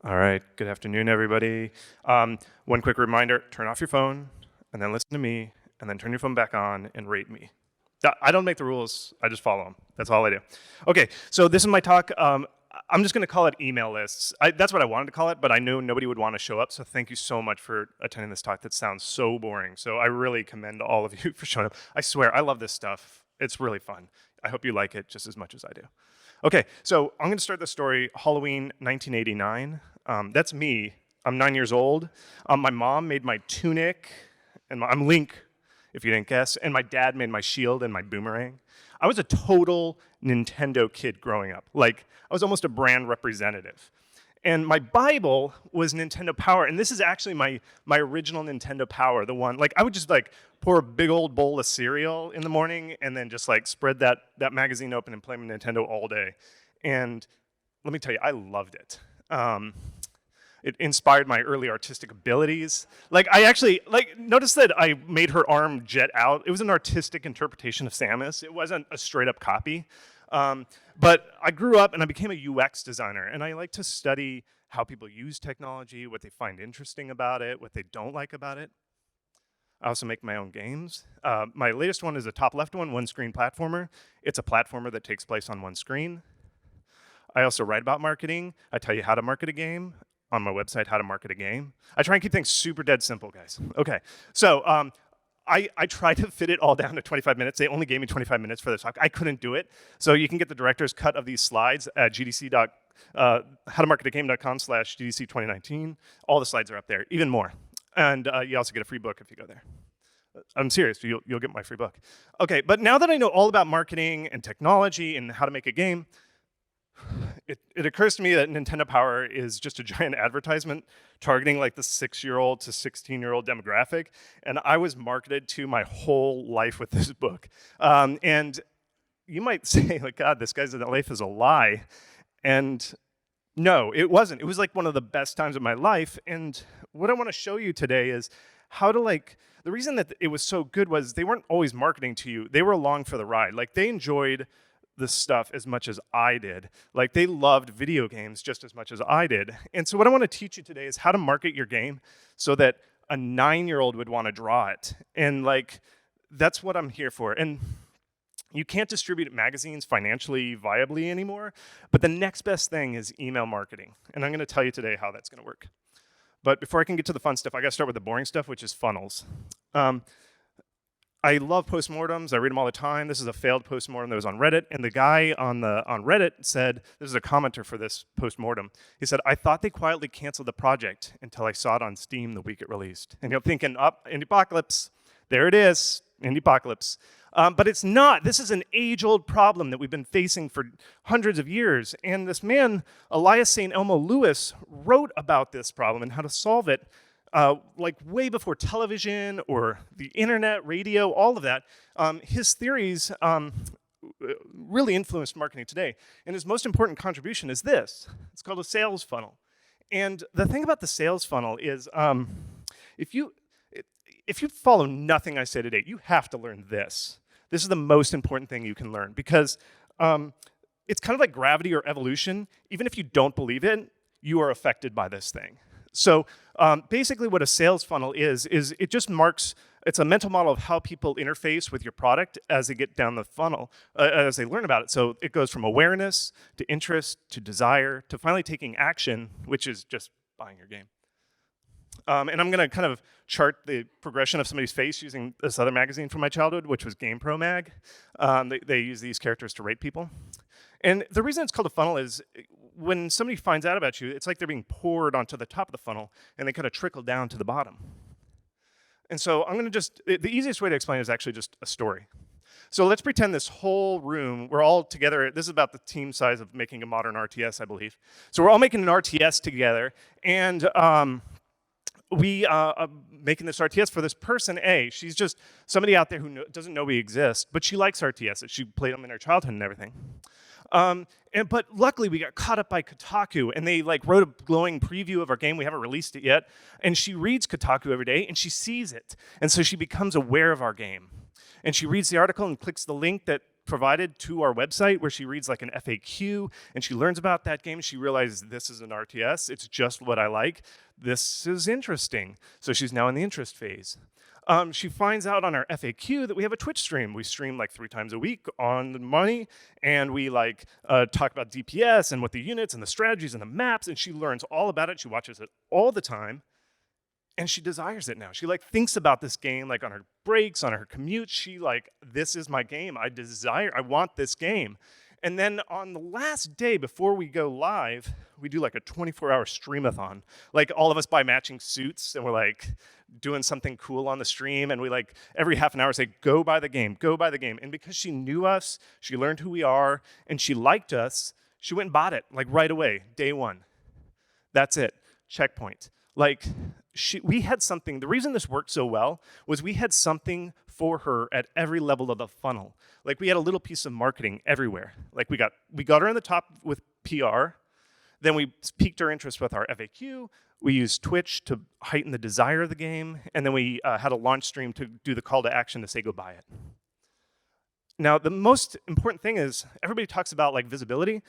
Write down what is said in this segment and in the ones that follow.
All right, good afternoon, everybody. One quick reminder, turn off your phone, and then listen to me, and then turn your phone back on and rate me. I don't make the rules, I just follow them. That's all I do. Okay, so this is my talk. I'm just gonna call it email lists. That's what I wanted to call it, but I knew nobody would wanna show up, so thank you so much for attending this talk. That sounds so boring, so I really commend all of you for showing up. I swear, I love this stuff. It's really fun. I hope you like it just as much as I do. Okay, so I'm gonna start the story, Halloween 1989. That's me. I'm 9 years old. My mom made my tunic, and I'm Link, if you didn't guess, and my dad made my shield and my boomerang. I was a total Nintendo kid growing up. Like, I was almost a brand representative. And my Bible was Nintendo Power, and this is actually my original Nintendo Power, the one, like, I would just like pour a big old bowl of cereal in the morning and then just like spread that magazine open and play my Nintendo all day. And let me tell you, I loved it. It inspired my early artistic abilities. Like, I actually, like, notice that I made her arm jet out. It was an artistic interpretation of Samus. It wasn't a straight up copy. But I grew up and I became a UX designer, and I like to study how people use technology, what they find interesting about it, what they don't like about it. I also make my own games. My latest one is a top left one screen platformer. It's a platformer that takes place on one screen. I also write about marketing. I tell you how to market a game on my website, How to Market a Game. I try and keep things super dead simple, guys. Okay, so I tried to fit it all down to 25 minutes. They only gave me 25 minutes for the talk. I couldn't do it. So you can get the director's cut of these slides at howtomarketagame.com/GDC2019. All the slides are up there, even more. And you also get a free book if you go there. I'm serious, you'll get my free book. Okay, but now that I know all about marketing and technology and how to make a game, it occurs to me that Nintendo Power is just a giant advertisement targeting like the 6-year-old to 16-year-old demographic, and I was marketed to my whole life with this book. And you might say, like, God, this guy's life is a lie. And no, it wasn't. It was like one of the best times of my life. And what I want to show you today is how to, like, the reason that it was so good was they weren't always marketing to you. They were along for the ride. Like, they enjoyed this stuff as much as I did. Like, they loved video games just as much as I did. And so what I want to teach you today is how to market your game so that a 9-year-old would want to draw it. And like, that's what I'm here for. And you can't distribute magazines financially viably anymore, but the next best thing is email marketing. And I'm going to tell you today how that's going to work. But before I can get to the fun stuff, I got to start with the boring stuff, which is funnels. I love postmortems. I read them all the time. This is a failed postmortem that was on Reddit, and the guy on Reddit said, this is a commenter for this postmortem. He said, "I thought they quietly canceled the project until I saw it on Steam the week it released." And you're thinking, Indiepocalypse. There it is, Indiepocalypse. But it's not. This is an age-old problem that we've been facing for hundreds of years. And this man, Elias St. Elmo Lewis, wrote about this problem and how to solve it like way before television or the internet, radio, all of that. His theories really influenced marketing today. And his most important contribution is this. It's called a sales funnel. And the thing about the sales funnel is if you follow nothing I say today, you have to learn this. This is the most important thing you can learn because it's kind of like gravity or evolution. Even if you don't believe it, you are affected by this thing. So basically what a sales funnel is it just marks, it's a mental model of how people interface with your product as they get down the funnel, as they learn about it. So it goes from awareness to interest to desire to finally taking action, which is just buying your game. And I'm going to kind of chart the progression of somebody's face using this other magazine from my childhood, which was GamePro Mag. They use these characters to rate people. And the reason it's called a funnel is when somebody finds out about you, it's like they're being poured onto the top of the funnel, and they kind of trickle down to the bottom. And so I'm going to the easiest way to explain it is actually just a story. So let's pretend this whole room, we're all together. This is about the team size of making a modern RTS, I believe. So we're all making an RTS together, and we are making this RTS for this person A. She's just somebody out there who doesn't know we exist, but she likes RTSs. She played them in her childhood and everything. But luckily we got caught up by Kotaku, and they like wrote a glowing preview of our game. We haven't released it yet. And she reads Kotaku every day, and she sees it. And so she becomes aware of our game. And she reads the article and clicks the link that provided to our website where she reads like an FAQ and she learns about that game. She realizes this is an RTS. It's just what I like. This is interesting. So she's now in the interest phase. She finds out on our FAQ that we have a Twitch stream. We stream like 3 times a week on the money, and we like talk about DPS and what the units and the strategies and the maps, and she learns all about it. She watches it all the time, and she desires it now. She like thinks about this game like on her breaks, on her commute. She like, this is my game. I want this game. And then on the last day before we go live, we do like a 24-hour streamathon. Like all of us buy matching suits and we're like doing something cool on the stream. And we like every half an hour say, go buy the game, go buy the game. And because she knew us, she learned who we are, and she liked us, she went and bought it like right away, day one. That's it, checkpoint. Like we had something, the reason this worked so well was we had something for her at every level of the funnel. Like we had a little piece of marketing everywhere. Like we got her on the top with PR, then we piqued her interest with our FAQ, we used Twitch to heighten the desire of the game, and then we had a launch stream to do the call to action to say go buy it. Now the most important thing is everybody talks about like visibility.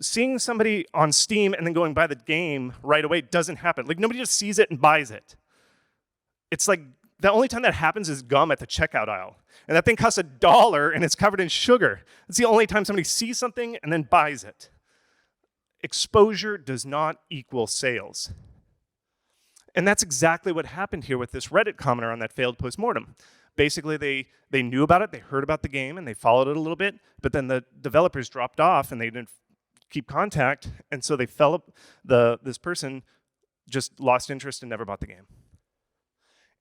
Seeing somebody on Steam and then going buy the game right away doesn't happen. Like nobody just sees it and buys it. It's like the only time that happens is gum at the checkout aisle. And that thing costs $1 and it's covered in sugar. It's the only time somebody sees something and then buys it. Exposure does not equal sales. And that's exactly what happened here with this Reddit commenter on that failed postmortem. Basically, they knew about it, they heard about the game, and they followed it a little bit, but then the developers dropped off and they didn't keep contact, and so they this person just lost interest and never bought the game.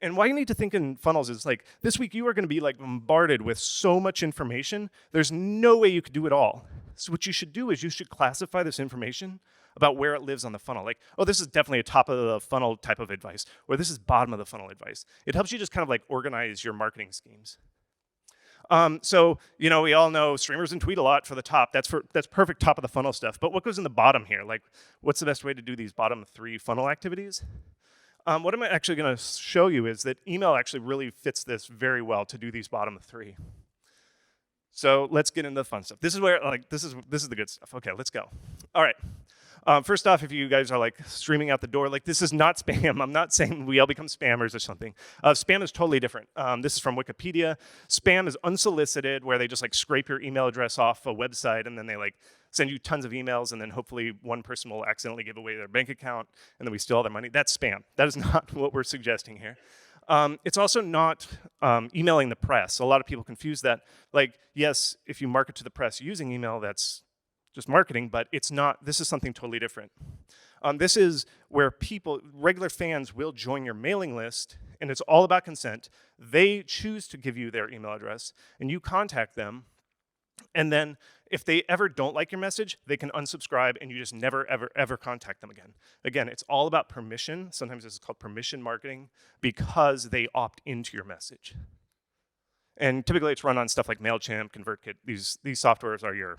And why you need to think in funnels is like, this week you are gonna be like bombarded with so much information, there's no way you could do it all. So what you should do is you should classify this information about where it lives on the funnel. Like, oh, this is definitely a top of the funnel type of advice, or this is bottom of the funnel advice. It helps you just kind of like organize your marketing schemes. So, you know, we all know streamers and tweet a lot for the top. That's perfect top of the funnel stuff. But what goes in the bottom here? Like, what's the best way to do these bottom 3 funnel activities? What I'm actually going to show you is that email actually really fits this very well to do these bottom 3. So let's get into the fun stuff. This is where, like, this is the good stuff. Okay, let's go. All right. First off, if you guys are like streaming out the door, like this is not spam. I'm not saying we all become spammers or something. Spam is totally different. This is from Wikipedia. Spam is unsolicited, where they just like scrape your email address off a website and then they like send you tons of emails, and then hopefully one person will accidentally give away their bank account and then we steal all their money. That's spam. That is not what we're suggesting here. It's also not emailing the press. A lot of people confuse that. Like, yes, if you market to the press using email, that's just marketing, but it's not. This is something totally different. This is where regular fans will join your mailing list, and it's all about consent. They choose to give you their email address, and you contact them, and then if they ever don't like your message, they can unsubscribe, and you just never, ever, ever contact them again. Again, it's all about permission. Sometimes this is called permission marketing because they opt into your message. And typically it's run on stuff like MailChimp, ConvertKit. These softwares are your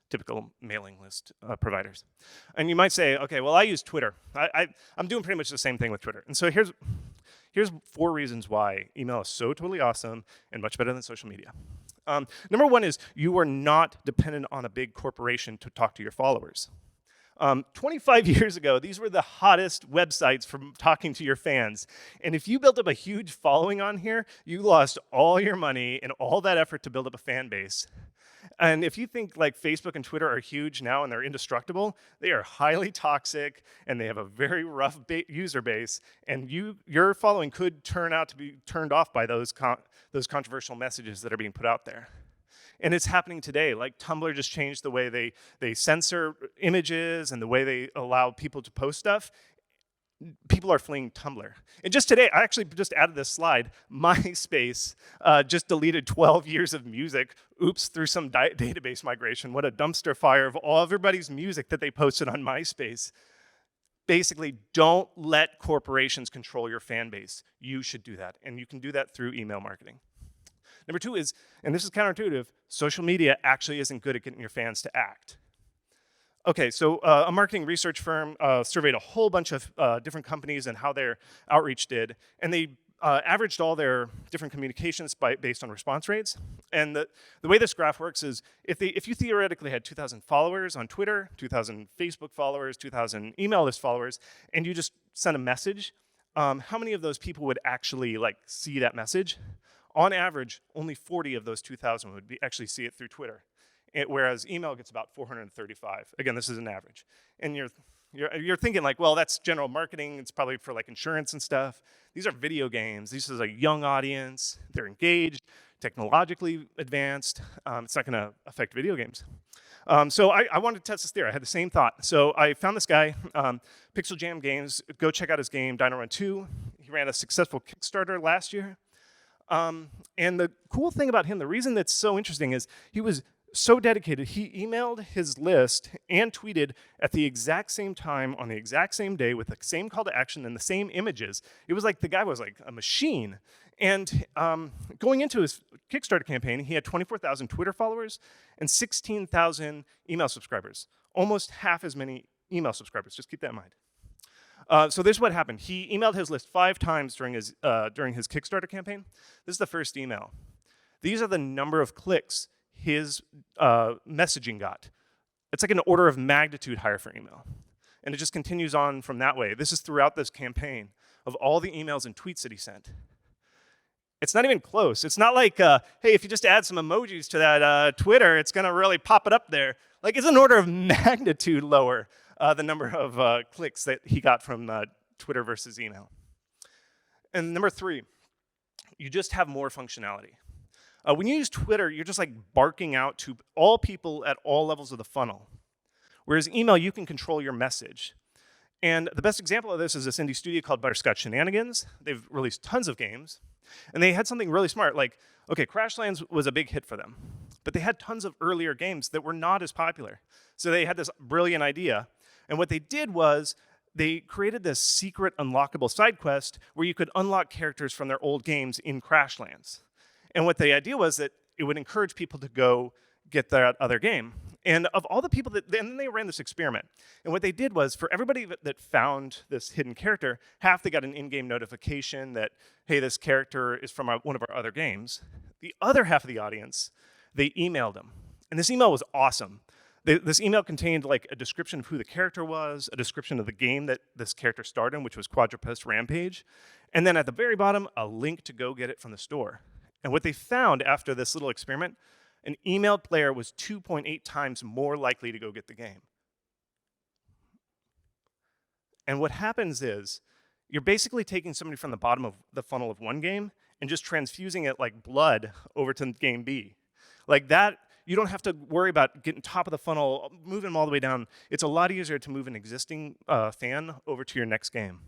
typical mailing list providers. And you might say, okay, well, I use Twitter. I'm doing pretty much the same thing with Twitter. And so here's 4 reasons why email is so totally awesome and much better than social media. Number 1 is you are not dependent on a big corporation to talk to your followers. 25 years ago, these were the hottest websites for talking to your fans. And if you built up a huge following on here, you lost all your money and all that effort to build up a fan base. And if you think like Facebook and Twitter are huge now and they're indestructible, they are highly toxic and they have a very rough user base, and your following could turn out to be turned off by those controversial messages that are being put out there. And it's happening today. Like Tumblr just changed the way they censor images and the way they allow people to post stuff. People are fleeing Tumblr. And just today, I actually just added this slide. MySpace just deleted 12 years of music. Oops, through some database migration. What a dumpster fire of all everybody's music that they posted on MySpace. Basically, don't let corporations control your fan base. You should do that. And you can do that through email marketing. Number 2 is, and this is counterintuitive, social media actually isn't good at getting your fans to act. Okay, so a marketing research firm surveyed a whole bunch of different companies and how their outreach did, and they averaged all their different communications based on response rates. And the way this graph works is if you theoretically had 2,000 followers on Twitter, 2,000 Facebook followers, 2,000 email list followers, and you just sent a message, how many of those people would actually see that message? On average, only 40 of those 2,000 would actually see it through Twitter, whereas email gets about 435. Again, this is an average. And you're thinking well, that's general marketing. It's probably for insurance and stuff. These are video games. This is a young audience. They're engaged, technologically advanced. It's not going to affect video games. So I wanted to test this theory. I had the same thought. So I found this guy, Pixel Jam Games. Go check out his game, Dino Run 2. He ran a successful Kickstarter last year. And the cool thing about him, the reason that's so interesting is he was so dedicated. He emailed his list and tweeted at the exact same time on the exact same day with the same call to action and the same images. It was the guy was a machine. And going into his Kickstarter campaign, he had 24,000 Twitter followers and 16,000 email subscribers. Almost half as many email subscribers. Just keep that in mind. So this is what happened. He emailed his list 5 times during his Kickstarter campaign. This is the first email. These are the number of clicks his messaging got. It's an order of magnitude higher for email. And it just continues on from that way. This is throughout this campaign of all the emails and tweets that he sent. It's not even close. It's not hey, if you just add some emojis to that Twitter, it's going to really pop it up there. It's an order of magnitude lower, the number of clicks that he got from Twitter versus email. And number 3, you just have more functionality. When you use Twitter, you're just barking out to all people at all levels of the funnel. Whereas email, you can control your message. And the best example of this is this indie studio called Butterscotch Shenanigans. They've released tons of games. And they had something really smart, okay, Crashlands was a big hit for them. But they had tons of earlier games that were not as popular. So they had this brilliant idea. And what they did was they created this secret unlockable side quest where you could unlock characters from their old games in Crashlands. And what the idea was that it would encourage people to go get that other game. And of all the people and then they ran this experiment. And what they did was, for everybody that found this hidden character, half they got an in-game notification that, hey, this character is from one of our other games. The other half of the audience, they emailed them. And this email was awesome. This email contained a description of who the character was, a description of the game that this character starred in, which was Quadrupus Rampage, and then at the very bottom, a link to go get it from the store. And what they found after this little experiment, an emailed player was 2.8 times more likely to go get the game. And what happens is, you're basically taking somebody from the bottom of the funnel of one game and just transfusing it like blood over to game B. That, you don't have to worry about getting top of the funnel, moving them all the way down. It's a lot easier to move an existing fan over to your next game.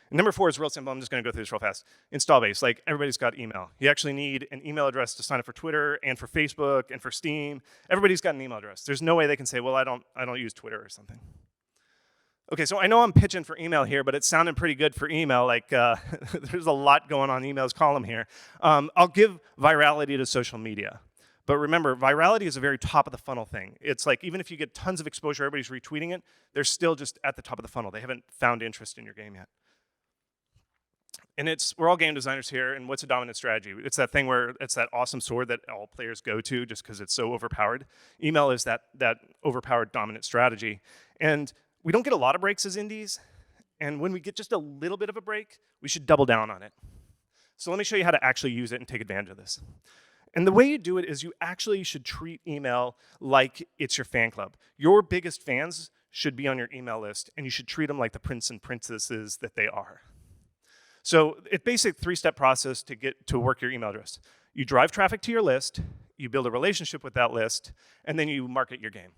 And number 4 is real simple. I'm just going to go through this real fast. Install base. Everybody's got email. You actually need an email address to sign up for Twitter and for Facebook and for Steam. Everybody's got an email address. There's no way they can say, well, I don't use Twitter or something. Okay, so I know I'm pitching for email here, but it sounded pretty good for email. There's a lot going on in email's column here. I'll give virality to social media. But remember, virality is a very top of the funnel thing. It's even if you get tons of exposure, everybody's retweeting it, they're still just at the top of the funnel. They haven't found interest in your game yet. And we're all game designers here, and what's a dominant strategy? It's that thing where it's that awesome sword that all players go to just because it's so overpowered. Email is that overpowered dominant strategy. And we don't get a lot of breaks as indies, and when we get just a little bit of a break, we should double down on it. So let me show you how to actually use it and take advantage of this. And the way you do it is you actually should treat email like it's your fan club. Your biggest fans should be on your email list, and you should treat them like the prince and princesses that they are. So it's basic 3-step process to get to work your email address. You drive traffic to your list, you build a relationship with that list, and then you market your game.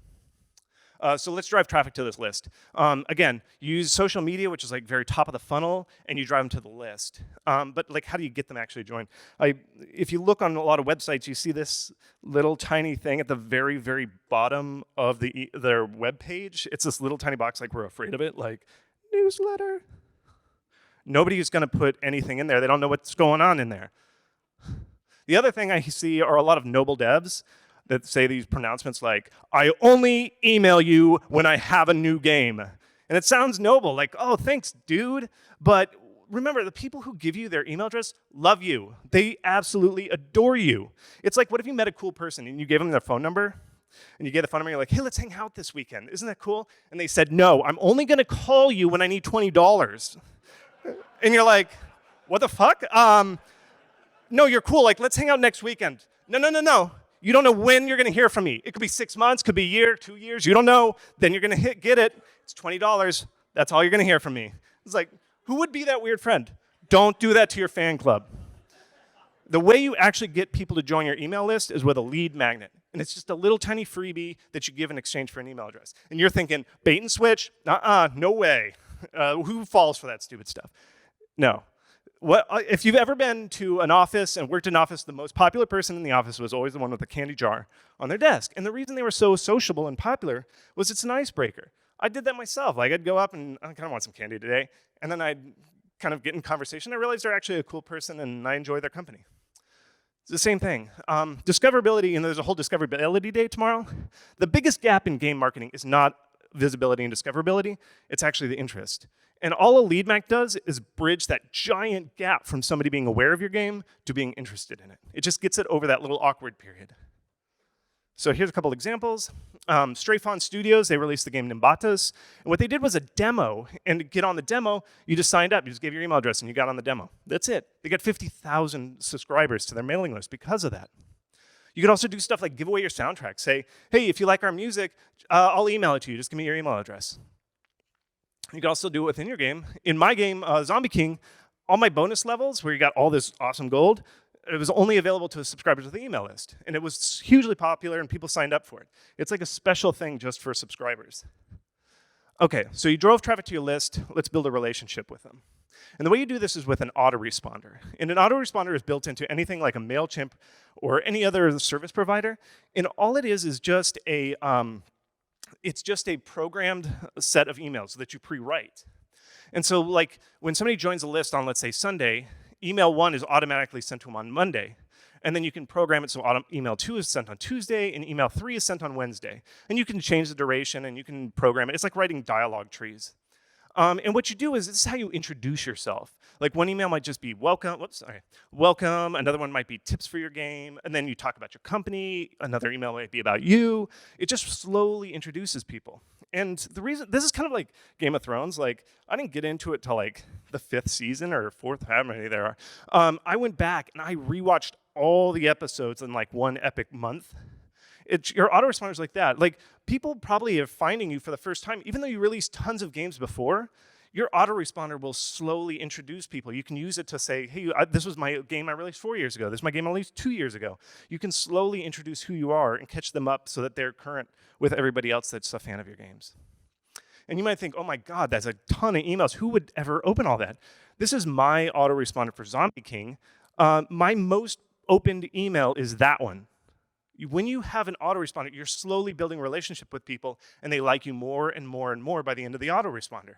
So let's drive traffic to this list. Again, you use social media, which is very top of the funnel, and you drive them to the list. But how do you get them actually joined? If you look on a lot of websites, you see this little tiny thing at the very, very bottom of their web page. It's this little tiny box, we're afraid of it, newsletter. Nobody is going to put anything in there. They don't know what's going on in there. The other thing I see are a lot of noble devs that say these pronouncements I only email you when I have a new game. And it sounds noble, oh, thanks, dude. But remember, the people who give you their email address love you. They absolutely adore you. It's like, what if you met a cool person and you gave them their phone number? And you get the phone number, you're like, hey, let's hang out this weekend. Isn't that cool? And they said, no, I'm only going to call you when I need $20. And you're like, what the fuck? No, you're cool. Like, let's hang out next weekend. No. You don't know when you're going to hear from me. It could be 6 months, could be a year, 2 years. You don't know. Then you're going to get it. It's $20. That's all you're going to hear from me. It's like, who would be that weird friend? Don't do that to your fan club. The way you actually get people to join your email list is with a lead magnet. And it's just a little tiny freebie that you give in exchange for an email address. And you're thinking, bait and switch? No way. Who falls for that stupid stuff? No. If you've ever been to an office and worked in an office, the most popular person in the office was always the one with the candy jar on their desk. And the reason they were so sociable and popular was it's an icebreaker. I did that myself. Like, I'd go up and I kind of want some candy today. And then I'd kind of get in conversation. I realized they're actually a cool person and I enjoy their company. It's the same thing. Discoverability, and there's a whole discoverability day tomorrow. The biggest gap in game marketing is not visibility and discoverability, it's actually the interest. And all a lead mag does is bridge that giant gap from somebody being aware of your game to being interested in it. It just gets it over that little awkward period. So here's a couple examples. Stray Fawn Studios, they released the game Nimbatas. And what they did was a demo. And to get on the demo, you just signed up. You just gave your email address and you got on the demo. That's it. They got 50,000 subscribers to their mailing list because of that. You could also do stuff like give away your soundtrack. Say, hey, if you like our music, I'll email it to you. Just give me your email address. You can also do it within your game. In my game, Zombie King, all my bonus levels, where you got all this awesome gold, it was only available to subscribers of the email list. And it was hugely popular, and people signed up for it. It's like a special thing just for subscribers. Okay, so you drove traffic to your list. Let's build a relationship with them. And the way you do this is with an autoresponder. And an autoresponder is built into anything like a MailChimp or any other service provider. And all it is just a it's just a programmed set of emails that you pre-write. And so, like, when somebody joins a list on, let's say, Sunday, email 1 is automatically sent to them on Monday. And then you can program it so email 2 is sent on Tuesday, and email 3 is sent on Wednesday. And you can change the duration, and you can program it. It's like writing dialogue trees. And what you do is, this is how you introduce yourself. Like, one email might just be welcome, welcome. Another one might be tips for your game. And then you talk about your company. Another email might be about you. It just slowly introduces people. And the reason, this is kind of like Game of Thrones. Like, I didn't get into it till like the 5th season or 4th, however many there are. I went back and I rewatched all the episodes in like one epic month. Your autoresponders like that. Like, people probably are finding you for the first time, even though you released tons of games before. Your autoresponder will slowly introduce people. You can use it to say, hey, this was my game I released 4 years ago. This is my game I released 2 years ago. You can slowly introduce who you are and catch them up so that they're current with everybody else that's a fan of your games. And you might think, oh my God, that's a ton of emails. Who would ever open all that? This is my autoresponder for Zombie King. My most opened email is that one. When you have an autoresponder, you're slowly building a relationship with people, and they like you more and more and more by the end of the autoresponder.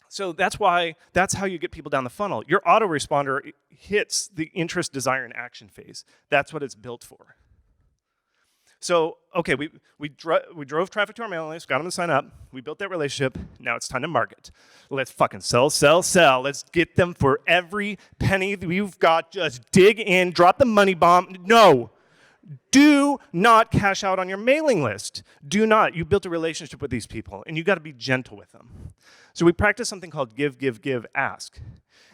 So that's how you get people down the funnel. Your autoresponder hits the interest, desire, and action phase. That's what it's built for. So, okay, we drove traffic to our mailing list, got them to sign up, we built that relationship, now it's time to market. Let's fucking sell. Let's get them for every penny that we've got. Just dig in, drop the money bomb. No. Do not cash out on your mailing list. Do not. You built a relationship with these people, and you got to be gentle with them. So we practice something called give, ask.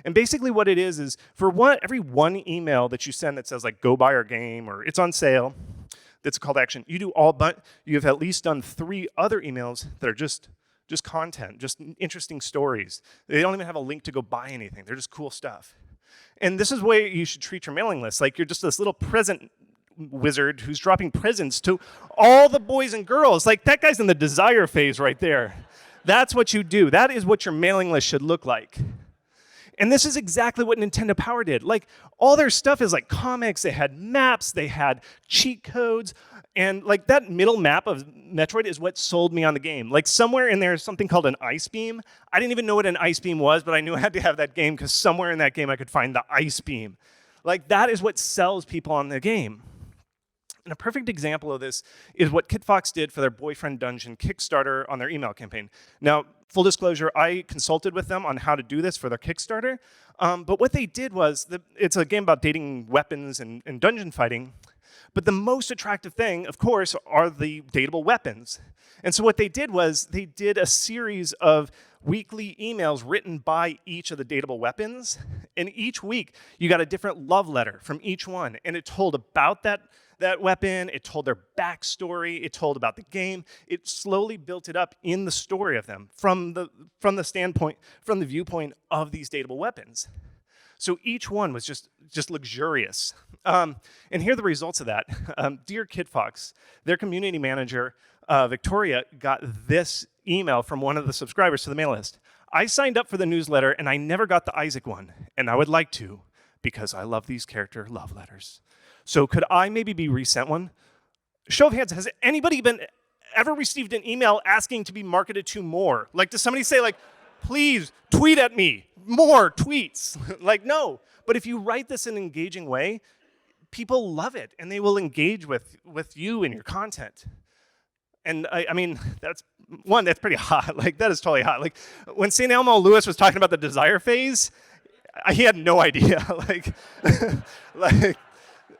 And basically what it is for every one email that you send that says like go buy our game or it's on sale, that's a call to action. You have at least done 3 other emails that are just content, just interesting stories. They don't even have a link to go buy anything. They're just cool stuff. And this is the way you should treat your mailing list. Like, you're just this little present wizard who's dropping presents to all the boys and girls. Like, that guy's in the desire phase right there. That's what you do. That is what your mailing list should look like. And this is exactly what Nintendo Power did. Like, all their stuff is like comics, they had maps, they had cheat codes, and like that middle map of Metroid is what sold me on the game. Like, somewhere in there is something called an ice beam. I didn't even know what an ice beam was, but I knew I had to have that game because somewhere in that game I could find the ice beam. Like, that is what sells people on the game. And a perfect example of this is what KitFox did for their Boyfriend Dungeon Kickstarter on their email campaign. Now, full disclosure, I consulted with them on how to do this for their Kickstarter, but what they did was, it's a game about dating weapons and dungeon fighting, but the most attractive thing, of course, are the dateable weapons. And so what they did was, they did a series of weekly emails written by each of the dateable weapons, and each week you got a different love letter from each one, and it told about that weapon, it told their backstory, it told about the game. It slowly built it up in the story of them from the viewpoint of these dateable weapons. So each one was just luxurious. And here are the results of that. Dear KitFox, their community manager, Victoria, got this email from one of the subscribers to the mail list. I signed up for the newsletter and I never got the Isaac one, and I would like to because I love these character love letters. So could I maybe be resent one? Show of hands, has anybody ever received an email asking to be marketed to more? Like, does somebody say, like, please tweet at me, more tweets? Like, no. But if you write this in an engaging way, people love it, and they will engage with you and your content. And I mean, that's pretty hot. Like, that is totally hot. Like, when St. Elmo Lewis was talking about the desire phase, he had no idea. like,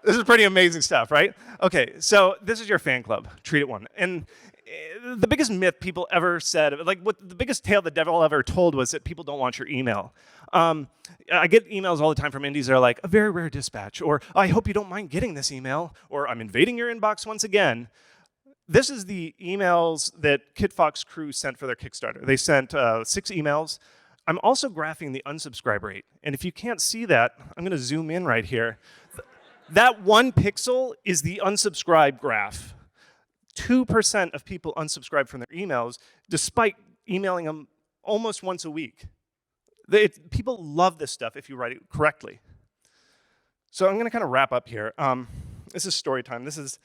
this is pretty amazing stuff, right? Okay, so this is your fan club. Treat it one. And the biggest myth people ever said, like what the biggest tale the devil ever told was that people don't want your email. I get emails all the time from indies that are like, a very rare dispatch, or I hope you don't mind getting this email, or I'm invading your inbox once again. This is the emails that KitFox crew sent for their Kickstarter. They sent 6 emails. I'm also graphing the unsubscribe rate. And if you can't see that, I'm gonna zoom in right here. That 1 pixel is the unsubscribe graph. 2% of people unsubscribe from their emails, despite emailing them almost once a week. People love this stuff if you write it correctly. So I'm gonna kind of wrap up here. This is story time. This is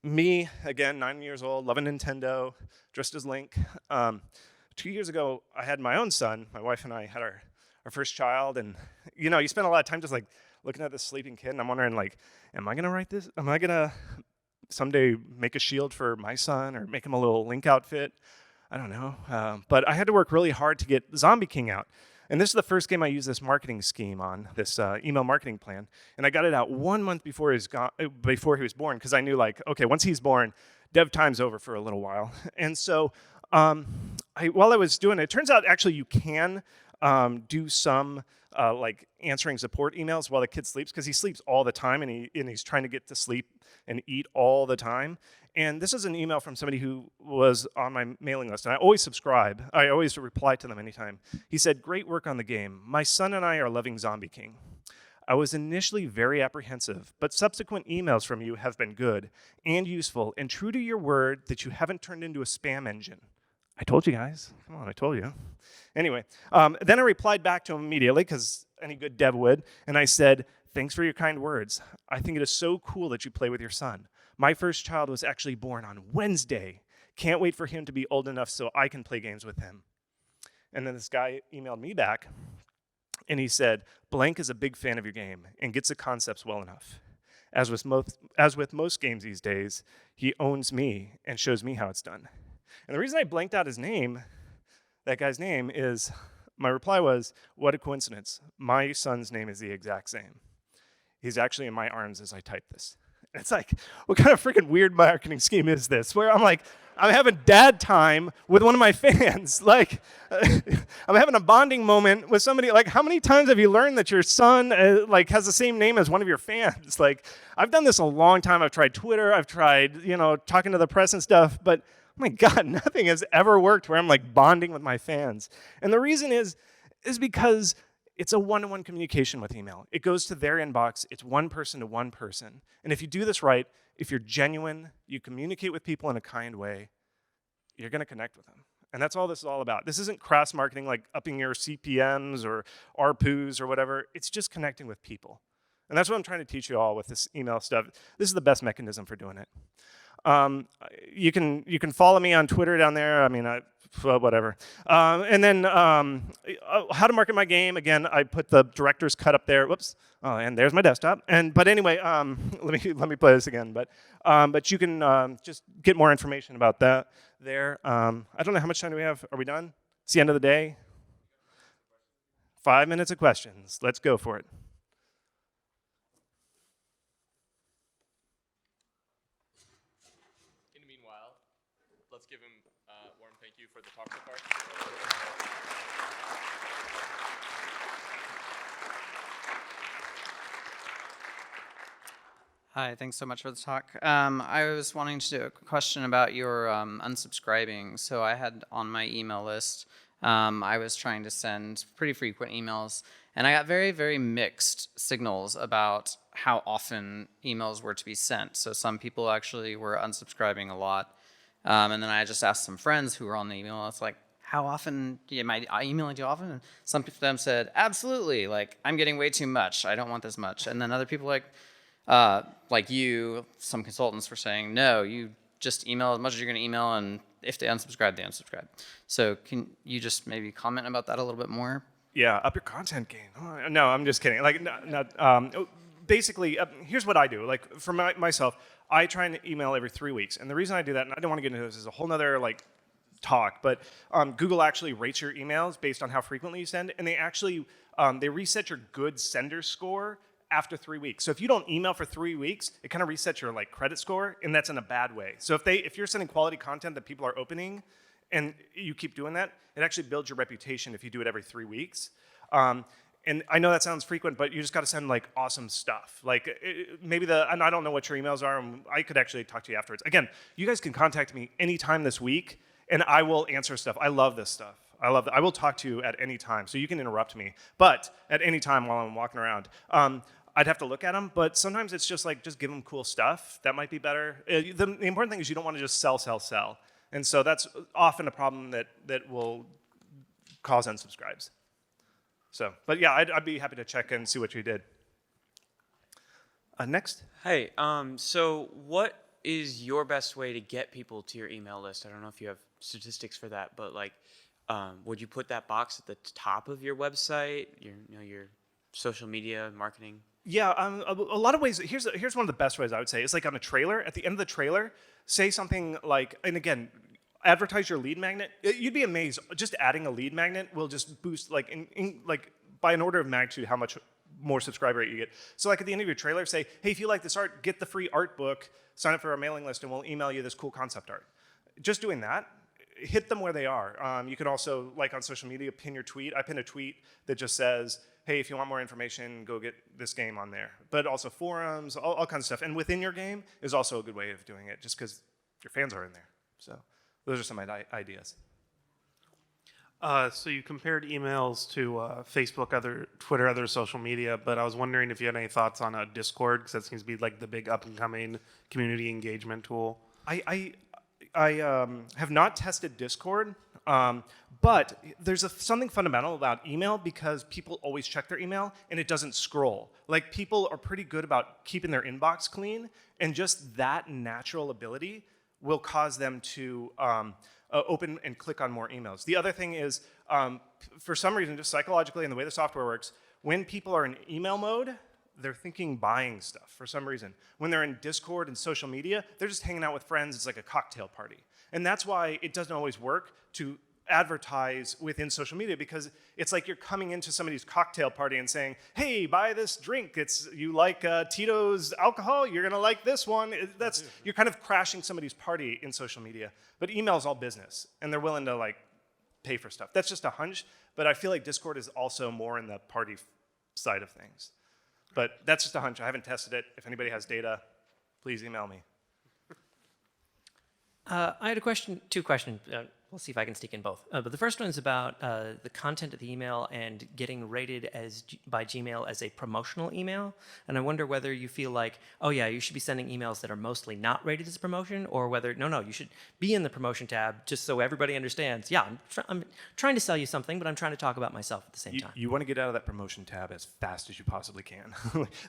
me, again, 9 years old, loving Nintendo, dressed as Link. 2 years ago, I had my own son. My wife and I had our first child, and you spend a lot of time just like looking at this sleeping kid, and I'm wondering, like, am I gonna write this? Am I gonna someday make a shield for my son or make him a little Link outfit? I don't know. But I had to work really hard to get Zombie King out. And this is the first game I used this marketing scheme on, this email marketing plan. And I got it out 1 month before he was born, because I knew, like, okay, once he's born, dev time's over for a little while. And so while I was doing it, it turns out actually you can do some like answering support emails while the kid sleeps, because he sleeps all the time, and he's trying to get to sleep and eat all the time. And this is an email from somebody who was on my mailing list, and I always subscribe. I always reply to them anytime. He said, "Great work on the game. My son and I are loving Zombie King. I was initially very apprehensive, but subsequent emails from you have been good and useful and true to your word that you haven't turned into a spam engine." I told you guys. Come on, I told you. Anyway, then I replied back to him immediately, because any good dev would, and I said, "Thanks for your kind words. I think it is so cool that you play with your son. My first child was actually born on Wednesday. Can't wait for him to be old enough so I can play games with him." And then this guy emailed me back, and he said, "Blank is a big fan of your game and gets the concepts well enough. As with most games these days, he owns me and shows me how it's done." And the reason I blanked out his name, that guy's name, is my reply was, "What a coincidence. My son's name is the exact same. He's actually in my arms as I type this." And it's like, what kind of freaking weird marketing scheme is this? Where I'm like, I'm having dad time with one of my fans. Like, I'm having a bonding moment with somebody. Like, how many times have you learned that your son like has the same name as one of your fans? Like, I've done this a long time. I've tried Twitter. I've tried, talking to the press and stuff. But oh my God, nothing has ever worked where I'm like bonding with my fans. And the reason is because it's a one-to-one communication with email. It goes to their inbox. It's one person to one person. And if you do this right, if you're genuine, you communicate with people in a kind way, you're going to connect with them. And that's all this is all about. This isn't cross marketing, like upping your CPMs or ARPUs or whatever. It's just connecting with people. And that's what I'm trying to teach you all with this email stuff. This is the best mechanism for doing it. You can follow me on Twitter down there. I mean, whatever. And then how to market my game. Again, I put the director's cut up there. Whoops. Oh, and there's my desktop. But anyway, let me play this again. But you can just get more information about that there. I don't know how much time do we have. Are we done? It's the end of the day. 5 minutes of questions. Let's go for it. In the meanwhile, let's give him a warm thank you for the talk so far. Hi, thanks so much for the talk. I was wanting to do a question about your unsubscribing. So I had on my email list, I was trying to send pretty frequent emails, and I got very, very mixed signals about how often emails were to be sent. So some people actually were unsubscribing a lot. And then I just asked some friends who were on the email, it's like, how often, am I emailing you often? And some of them said, absolutely, like, I'm getting way too much. I don't want this much. And then other people like you, some consultants were saying, no, you just email as much as you're going to email, and if they unsubscribe, they unsubscribe. So can you just maybe comment about that a little bit more? Yeah, up your content game. Oh, no, I'm just kidding. Like, basically, here's what I do. Like, for myself, I try and email every 3 weeks. And the reason I do that, and I don't want to get into this, is a whole nother, like, talk, but Google actually rates your emails based on how frequently you send, and they actually, they reset your good sender score after 3 weeks. So if you don't email for 3 weeks, it kind of resets your like credit score, and that's in a bad way. So if you're sending quality content that people are opening, and you keep doing that, it actually builds your reputation if you do it every 3 weeks. And I know that sounds frequent, but you just got to send like awesome stuff. Like and I don't know what your emails are, and I could actually talk to you afterwards. Again, you guys can contact me anytime this week, and I will answer stuff. I love this stuff. I love that. I will talk to you at any time, so you can interrupt me. But at any time while I'm walking around, I'd have to look at them. But sometimes it's just like, just give them cool stuff. That might be better. The important thing is you don't want to just sell, sell, sell. And so that's often a problem that will cause unsubscribes. So, but yeah, I'd be happy to check and see what you did. Next. Hey, so what is your best way to get people to your email list? I don't know if you have statistics for that, but like, would you put that box at the top of your website, your social media marketing? Yeah, a lot of ways. Here's one of the best ways I would say. It's like on a trailer. At the end of the trailer, say something like, and again, advertise your lead magnet. You'd be amazed. Just adding a lead magnet will just boost like like by an order of magnitude how much more subscriber rate you get. So like at the end of your trailer, say, hey, if you like this art, get the free art book, sign up for our mailing list, and we'll email you this cool concept art. Just doing that, hit them where they are. You can also, like on social media, pin your tweet. I pin a tweet that just says, hey, if you want more information, go get this game on there. But also forums, all kinds of stuff. And within your game is also a good way of doing it, just because your fans are in there. So those are some ideas. So you compared emails to Facebook, Twitter, other social media, but I was wondering if you had any thoughts on Discord, because that seems to be like the big up-and-coming community engagement tool. I have not tested Discord, but there's something fundamental about email, because people always check their email and it doesn't scroll. Like, people are pretty good about keeping their inbox clean, and just that natural ability will cause them to open and click on more emails. The other thing is, for some reason, just psychologically and the way the software works, when people are in email mode, they're thinking buying stuff for some reason. When they're in Discord and social media, they're just hanging out with friends. It's like a cocktail party. And that's why it doesn't always work to advertise within social media, because it's like you're coming into somebody's cocktail party and saying, hey, buy this drink. You like Tito's alcohol? You're gonna like this one. You're kind of crashing somebody's party in social media. But email's all business, and they're willing to like pay for stuff. That's just a hunch, but I feel like Discord is also more in the party side of things. But that's just a hunch. I haven't tested it. If anybody has data, please email me. I had two questions. We'll see if I can sneak in both. But the first one is about the content of the email and getting rated by Gmail as a promotional email. And I wonder whether you feel like, oh yeah, you should be sending emails that are mostly not rated as a promotion, or whether, no, you should be in the promotion tab just so everybody understands, yeah, I'm trying to sell you something, but I'm trying to talk about myself at the same time. You want to get out of that promotion tab as fast as you possibly can.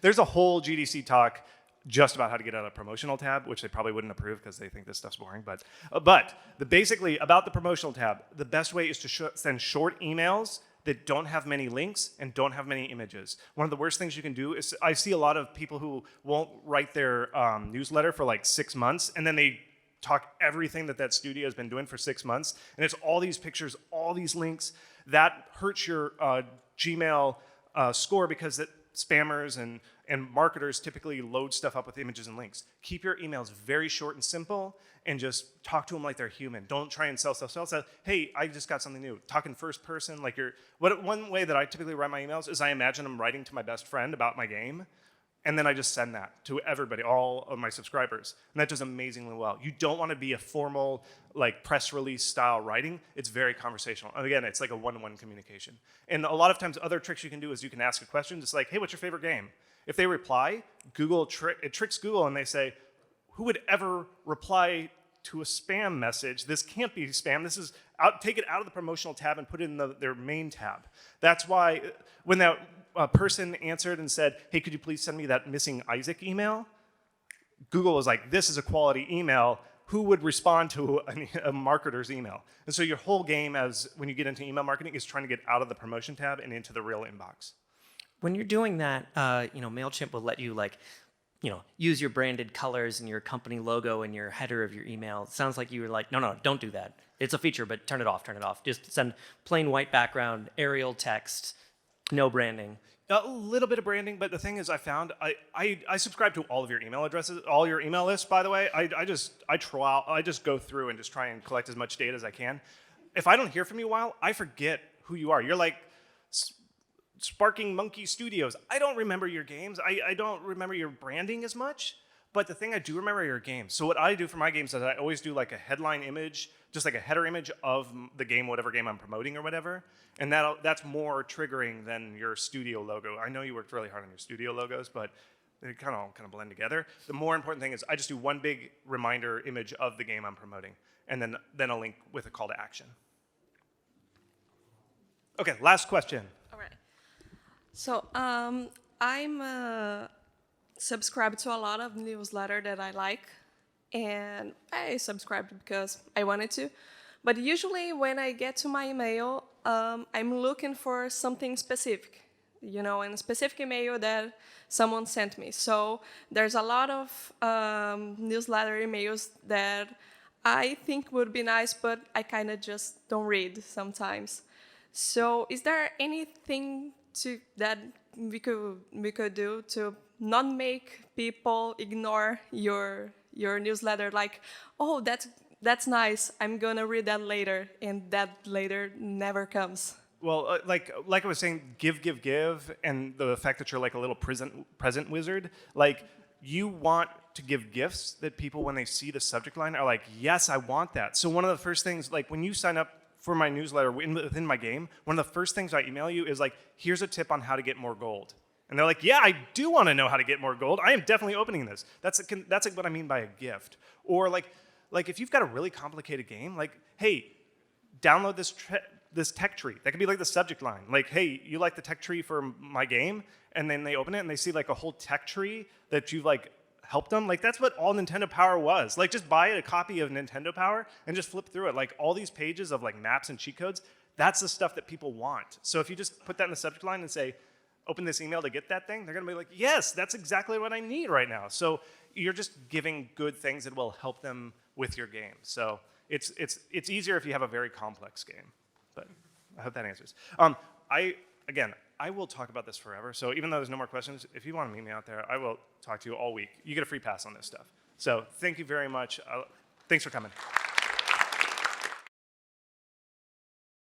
There's a whole GDC talk just about how to get out of a promotional tab, which they probably wouldn't approve because they think this stuff's boring. But basically about the promotional tab, the best way is to send short emails that don't have many links and don't have many images. One of the worst things you can do is, I see a lot of people who won't write their newsletter for like 6 months, and then they talk everything that studio has been doing for 6 months, and it's all these pictures, all these links. That hurts your Gmail score because spammers and marketers typically load stuff up with images and links. Keep your emails very short and simple, and just talk to them like they're human. Don't try and sell. Hey, I just got something new. Talk in first person. One way that I typically write my emails is I imagine I'm writing to my best friend about my game, and then I just send that to everybody, all of my subscribers. And that does amazingly well. You don't want to be a formal, like, press release style writing. It's very conversational. And again, it's like a one-to-one communication. And a lot of times, other tricks you can do is you can ask a question, just like, hey, what's your favorite game? If they reply, it tricks Google, and they say, who would ever reply to a spam message? This can't be spam. This is take it out of the promotional tab and put it in their main tab. That's why when that person answered and said, hey, could you please send me that missing Isaac email? Google was like, this is a quality email. Who would respond to a marketer's email? And so your whole game, when you get into email marketing, is trying to get out of the promotion tab and into the real inbox. When you're doing that, MailChimp will let you use your branded colors and your company logo in your header of your email. It sounds like you were like, no, don't do that. It's a feature, but turn it off. Just send plain white background, Arial text, no branding. A little bit of branding, but the thing is, I found I subscribe to all of your email addresses, all your email lists. By the way, I just go through and just try and collect as much data as I can. If I don't hear from you a while, I forget who you are. You're like Sparking Monkey Studios. I don't remember your games. I don't remember your branding as much. But the thing I do remember are your games. So what I do for my games is I always do like a headline image, just like a header image of the game, whatever game I'm promoting or whatever. And that's more triggering than your studio logo. I know you worked really hard on your studio logos, but they kind of blend together. The more important thing is I just do one big reminder image of the game I'm promoting, and then a link with a call to action. Okay, last question. All right. So I'm subscribed to a lot of newsletter that I like, and I subscribed because I wanted to. But usually when I get to my email, I'm looking for something specific, in a specific email that someone sent me. So there's a lot of newsletter emails that I think would be nice, but I kind of just don't read sometimes. So is there anything that we could do to not make people ignore your newsletter? Like, oh, that's nice, I'm gonna read that later, and that later never comes. Well, like I was saying, give, and the fact that you're like a little present wizard, like you want to give gifts that people, when they see the subject line, are like, yes, I want that. So one of the first things, like when you sign up for my newsletter within my game, one of the first things I email you is like, here's a tip on how to get more gold. And they're like, yeah, I do want to know how to get more gold. I am definitely opening this. That's like what I mean by a gift. Or like if you've got a really complicated game, like, hey, download this tech tree. That could be like the subject line. Like, hey, you like the tech tree for my game? And then they open it and they see like a whole tech tree that you've like helped them. Like that's what all Nintendo Power was. Like just buy a copy of Nintendo Power and just flip through it. Like all these pages of like maps and cheat codes, that's the stuff that people want. So if you just put that in the subject line and say, open this email to get that thing, they're gonna be like, yes, that's exactly what I need right now. So you're just giving good things that will help them with your game. So it's easier if you have a very complex game. But I hope that answers. I will talk about this forever. So even though there's no more questions, if you want to meet me out there, I will talk to you all week. You get a free pass on this stuff. So thank you very much. Thanks for coming.